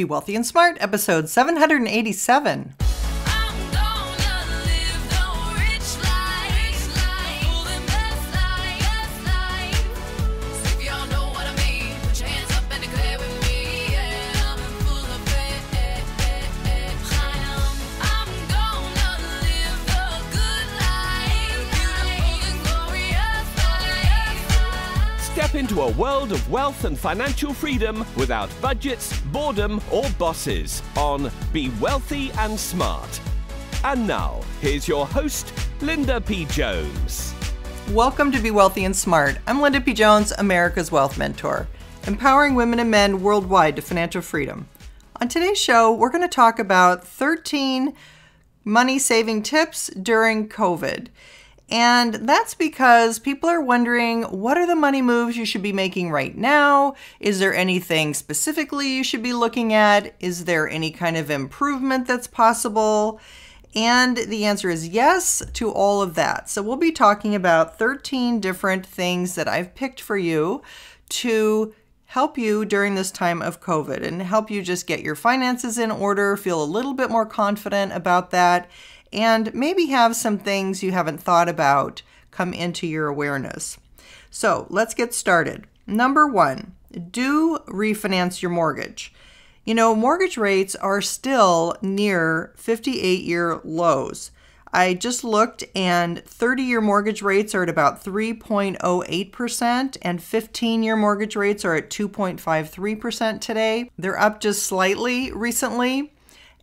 Be Wealthy and Smart, episode 787. Step into a world of wealth and financial freedom without budgets, boredom, or bosses on Be Wealthy and Smart. And now, here's your host, Linda P. Jones. Welcome to Be Wealthy and Smart. I'm Linda P. Jones, America's Wealth Mentor, empowering women and men worldwide to financial freedom. On today's show, we're going to talk about 13 money-saving tips during COVID. And that's because people are wondering, what are the money moves you should be making right now? Is there anything specifically you should be looking at? Is there any kind of improvement that's possible? And the answer is yes to all of that. So we'll be talking about 13 different things that I've picked for you to help you during this time of COVID and help you just get your finances in order, feel a little bit more confident about that, and maybe have some things you haven't thought about come into your awareness. So let's get started. Number one, do refinance your mortgage. You know, mortgage rates are still near 58-year lows. I just looked and 30-year mortgage rates are at about 3.08% and 15-year mortgage rates are at 2.53% today. They're up just slightly recently.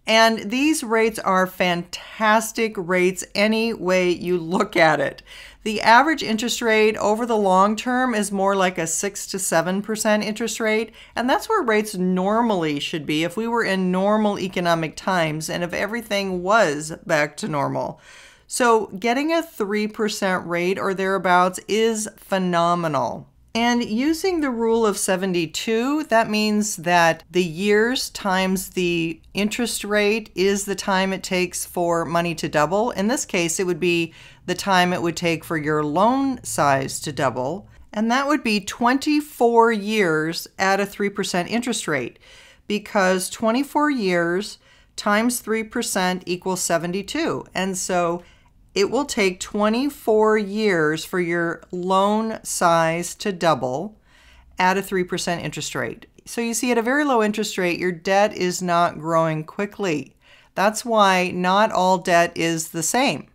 And these rates are fantastic rates any way you look at it. The average interest rate over the long term is more like a 6 to 7% interest rate, and that's where rates normally should be if we were in normal economic times and if everything was back to normal. So getting a 3% rate or thereabouts is phenomenal. And using the rule of 72, that means that the years times the interest rate is the time it takes for money to double. In this case, it would be the time it would take for your loan size to double. And that would be 24 years at a 3% interest rate, because 24 years times 3% equals 72. And so it will take 24 years for your loan size to double at a 3% interest rate. So you see, at a very low interest rate, your debt is not growing quickly. That's why not all debt is the same.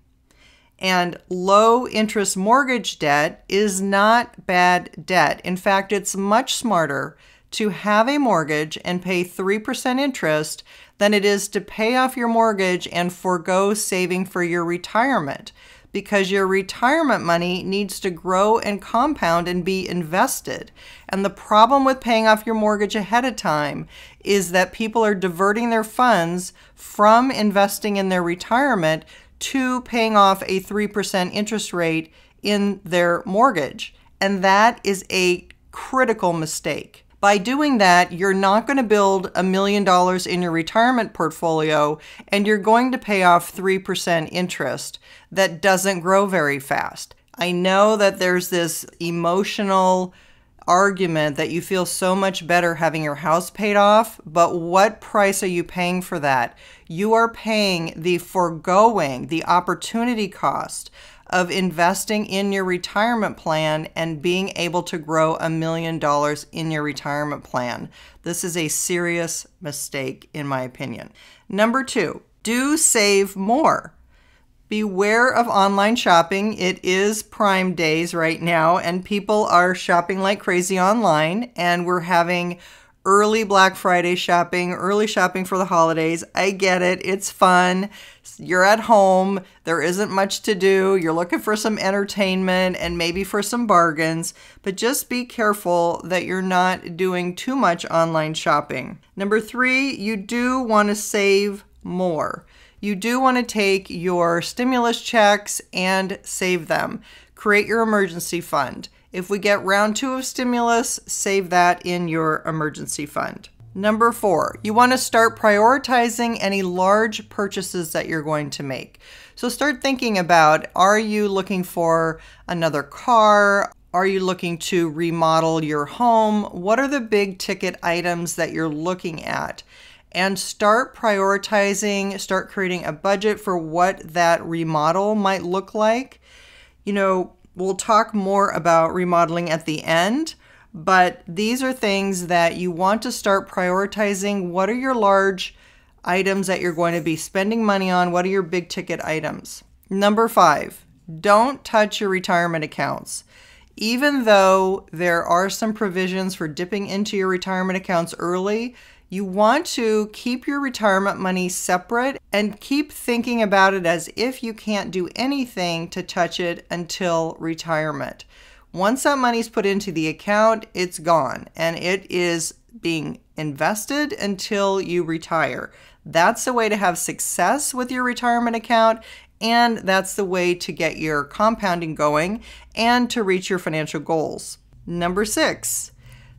And low interest mortgage debt is not bad debt. In fact, it's much smarter to have a mortgage and pay 3% interest than it is to pay off your mortgage and forego saving for your retirement, because your retirement money needs to grow and compound and be invested. And the problem with paying off your mortgage ahead of time is that people are diverting their funds from investing in their retirement to paying off a 3% interest rate in their mortgage. And that is a critical mistake. By doing that, you're not going to build $1 million in your retirement portfolio, and you're going to pay off 3% interest that doesn't grow very fast. I know that there's this emotional argument that you feel so much better having your house paid off, but what price are you paying for that? You are paying the foregoing, the opportunity cost of investing in your retirement plan and being able to grow $1 million in your retirement plan. This is a serious mistake, in my opinion. Number two, do save more. Beware of online shopping. It is Prime Days right now, and people are shopping like crazy online, and we're having early Black Friday shopping, early shopping for the holidays. I get it. It's fun. You're at home. There isn't much to do. You're looking for some entertainment and maybe for some bargains, but just be careful that you're not doing too much online shopping. Number three, you do want to save more. You do want to take your stimulus checks and save them. Create your emergency fund. If we get round 2 of stimulus, save that in your emergency fund. Number 4, you want to start prioritizing any large purchases that you're going to make. So start thinking about, are you looking for another car? Are you looking to remodel your home? What are the big ticket items that you're looking at? and start prioritizing, start creating a budget for what that remodel might look like. We'll talk more about remodeling at the end, but these are things that you want to start prioritizing. What are your large items that you're going to be spending money on? What are your big ticket items? Number 5, don't touch your retirement accounts. Even though there are some provisions for dipping into your retirement accounts early, you want to keep your retirement money separate and keep thinking about it as if you can't do anything to touch it until retirement. Once that money's put into the account, it's gone and it is being invested until you retire. That's the way to have success with your retirement account, and that's the way to get your compounding going and to reach your financial goals. Number 6,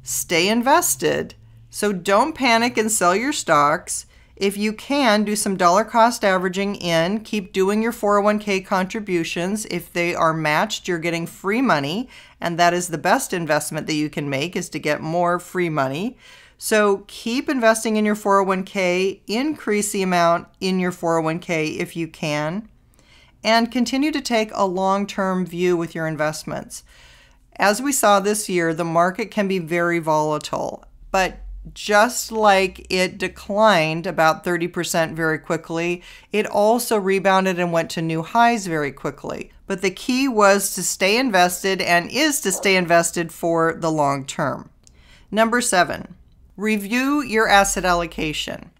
stay invested. So don't panic and sell your stocks. If you can, do some dollar cost averaging in. Keep doing your 401k contributions. If they are matched, you're getting free money, and that is the best investment that you can make, is to get more free money. So keep investing in your 401k, increase the amount in your 401k if you can, and continue to take a long-term view with your investments. As we saw this year, the market can be very volatile, but just like it declined about 30% very quickly, it also rebounded and went to new highs very quickly. But the key was to stay invested, and is to stay invested for the long term. Number 7, review your asset allocation.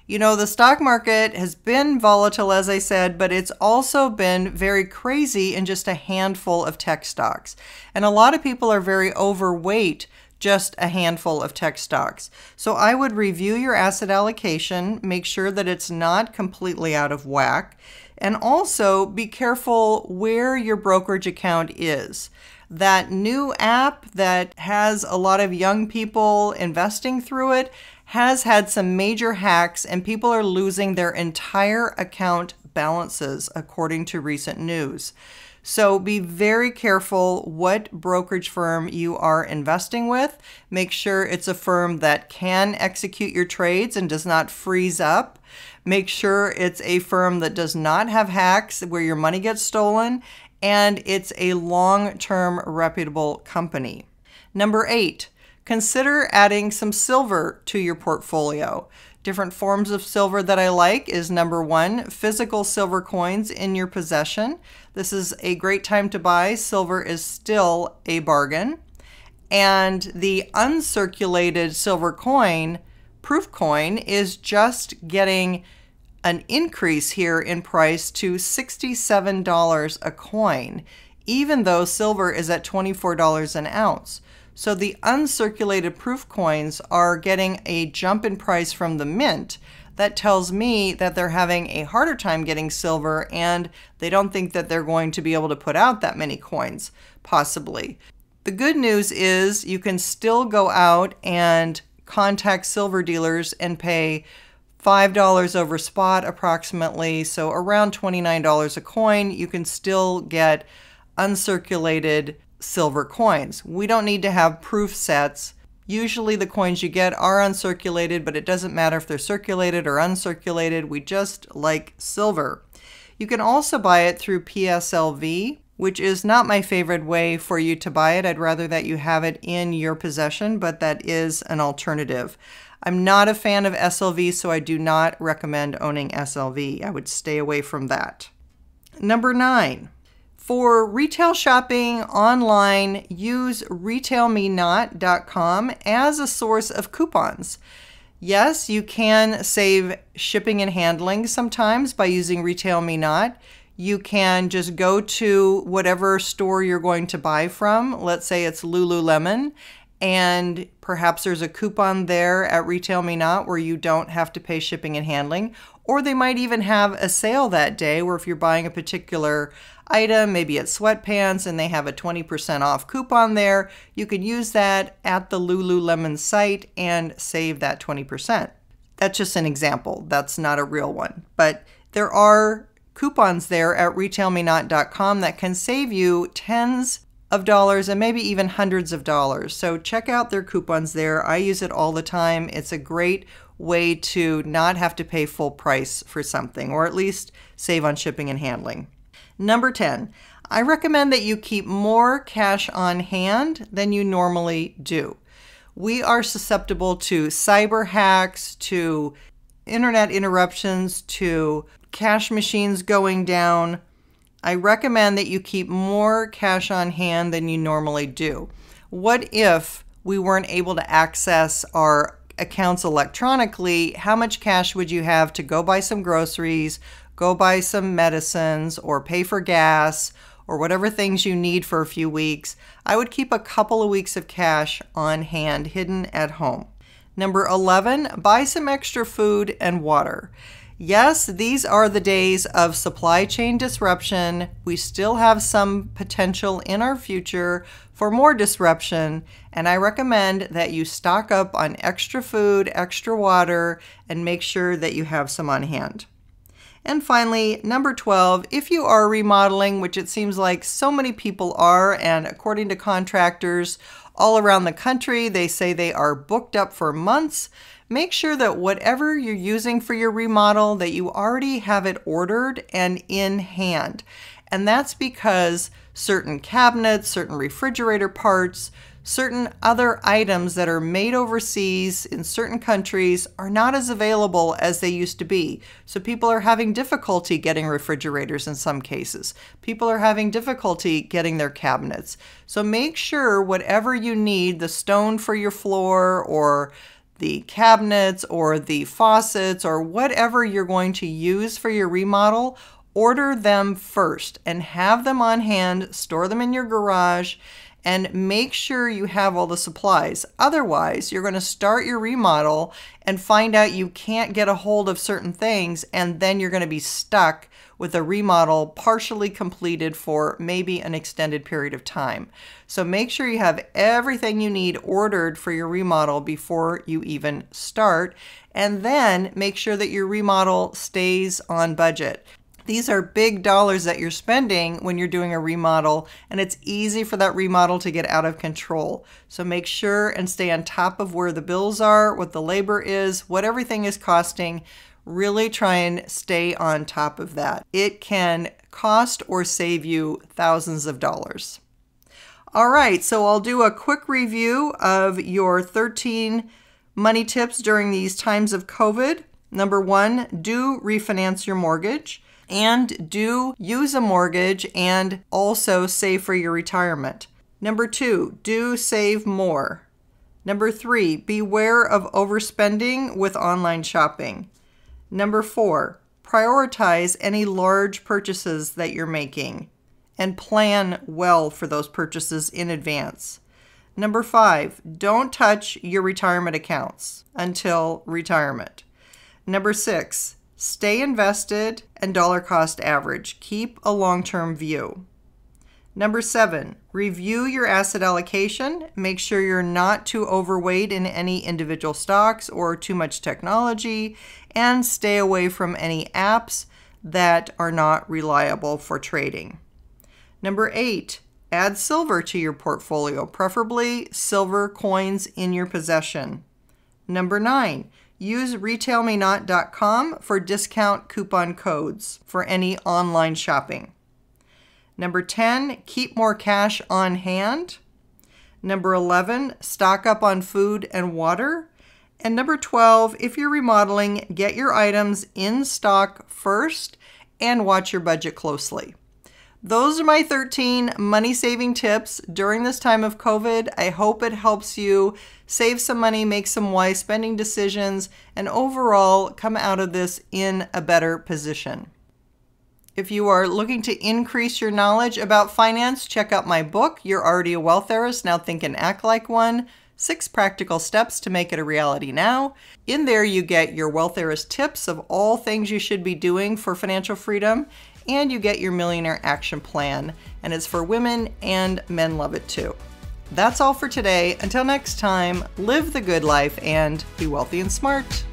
The stock market has been volatile, as I said, but it's also been very crazy in just a handful of tech stocks. And a lot of people are very overweight just a handful of tech stocks. So I would review your asset allocation, make sure that it's not completely out of whack, and also be careful where your brokerage account is. That new app that has a lot of young people investing through it has had some major hacks, and people are losing their entire account balances, according to recent news. So be very careful what brokerage firm you are investing with. Make sure it's a firm that can execute your trades and does not freeze up. Make sure it's a firm that does not have hacks where your money gets stolen, and it's a long-term reputable company. Number 8, consider adding some silver to your portfolio. Different forms of silver that I like is number 1, physical silver coins in your possession. This is a great time to buy. Silver is still a bargain. And the uncirculated silver coin, proof coin, is just getting an increase here in price to $67 a coin, even though silver is at $24 an ounce. So the uncirculated proof coins are getting a jump in price from the mint. That tells me that they're having a harder time getting silver, and they don't think that they're going to be able to put out that many coins, possibly. The good news is you can still go out and contact silver dealers and pay $5 over spot approximately, so around $29 a coin. You can still get uncirculated silver coins. We don't need to have proof sets. Usually the coins you get are uncirculated, but it doesn't matter if they're circulated or uncirculated. We just like silver. You can also buy it through PSLV, which is not my favorite way for you to buy it. I'd rather that you have it in your possession, but that is an alternative. I'm not a fan of SLV, so I do not recommend owning SLV. I would stay away from that. Number 9. For retail shopping online, use retailmenot.com as a source of coupons. Yes, you can save shipping and handling sometimes by using Retail Me Not. You can just go to whatever store you're going to buy from. Let's say it's Lululemon, and perhaps there's a coupon there at Retail Me Not where you don't have to pay shipping and handling. Or they might even have a sale that day where if you're buying a particular item, maybe it's sweatpants, and they have a 20% off coupon there, you could use that at the Lululemon site and save that 20%. That's just an example. That's not a real one. But there are coupons there at retailmenot.com that can save you tens of dollars and maybe even hundreds of dollars. So check out their coupons there. I use it all the time. It's a great way to not have to pay full price for something, or at least save on shipping and handling. Number 10, I recommend that you keep more cash on hand than you normally do. We are susceptible to cyber hacks, to internet interruptions, to cash machines going down. I recommend that you keep more cash on hand than you normally do. What if we weren't able to access our accounts electronically? How much cash would you have to go buy some groceries, go buy some medicines, or pay for gas, or whatever things you need for a few weeks? I would keep a couple of weeks of cash on hand hidden at home. Number 11, buy some extra food and water. Yes, these are the days of supply chain disruption. We still have some potential in our future for more disruption, and I recommend that you stock up on extra food, extra water, and make sure that you have some on hand. And finally, number 12, if you are remodeling, which it seems like so many people are, and according to contractors all around the country, they say they are booked up for months, make sure that whatever you're using for your remodel, that you already have it ordered and in hand. And that's because certain cabinets, certain refrigerator parts, certain other items that are made overseas in certain countries are not as available as they used to be. So people are having difficulty getting refrigerators in some cases. People are having difficulty getting their cabinets. So make sure whatever you need, the stone for your floor or the cabinets or the faucets or whatever you're going to use for your remodel, order them first and have them on hand, store them in your garage, and make sure you have all the supplies. Otherwise, you're going to start your remodel and find out you can't get a hold of certain things, and then you're going to be stuck with a remodel partially completed for maybe an extended period of time. So make sure you have everything you need ordered for your remodel before you even start, and then make sure that your remodel stays on budget. These are big dollars that you're spending when you're doing a remodel, and it's easy for that remodel to get out of control. So make sure and stay on top of where the bills are, what the labor is, what everything is costing. Really try and stay on top of that. It can cost or save you thousands of dollars. All right, so I'll do a quick review of your 13 money tips during these times of COVID. Number 1, do refinance your mortgage. And do use a mortgage and also save for your retirement. Number 2, do save more. Number 3, beware of overspending with online shopping. Number 4, prioritize any large purchases that you're making and plan well for those purchases in advance. Number 5, don't touch your retirement accounts until retirement. Number 6, stay invested and dollar cost average. Keep a long-term view. Number 7, review your asset allocation. Make sure you're not too overweight in any individual stocks or too much technology, and stay away from any apps that are not reliable for trading. Number 8, add silver to your portfolio, preferably silver coins in your possession. Number 9, use retailmenot.com for discount coupon codes for any online shopping. Number 10, keep more cash on hand. Number 11, stock up on food and water. And number 12, if you're remodeling, get your items in stock first and watch your budget closely. Those are my 13 money-saving tips during this time of COVID. I hope it helps you save some money, make some wise spending decisions, and overall come out of this in a better position. If you are looking to increase your knowledge about finance, check out my book, You're Already a Wealth Heiress, Now Think and Act Like One, 6 Practical Steps to Make It a Reality Now. In there you get your Wealth Heiress tips of all things you should be doing for financial freedom, and you get your Millionaire Action Plan, and it's for women and men love it too. That's all for today. Until next time, live the good life and be wealthy and smart.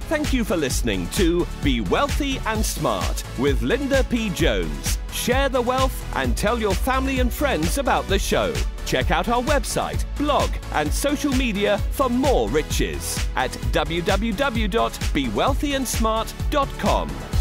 Thank you for listening to Be Wealthy and Smart with Linda P. Jones. Share the wealth and tell your family and friends about the show. Check Check out our website, blog, and social media for more riches at www.bewealthyandsmart.com.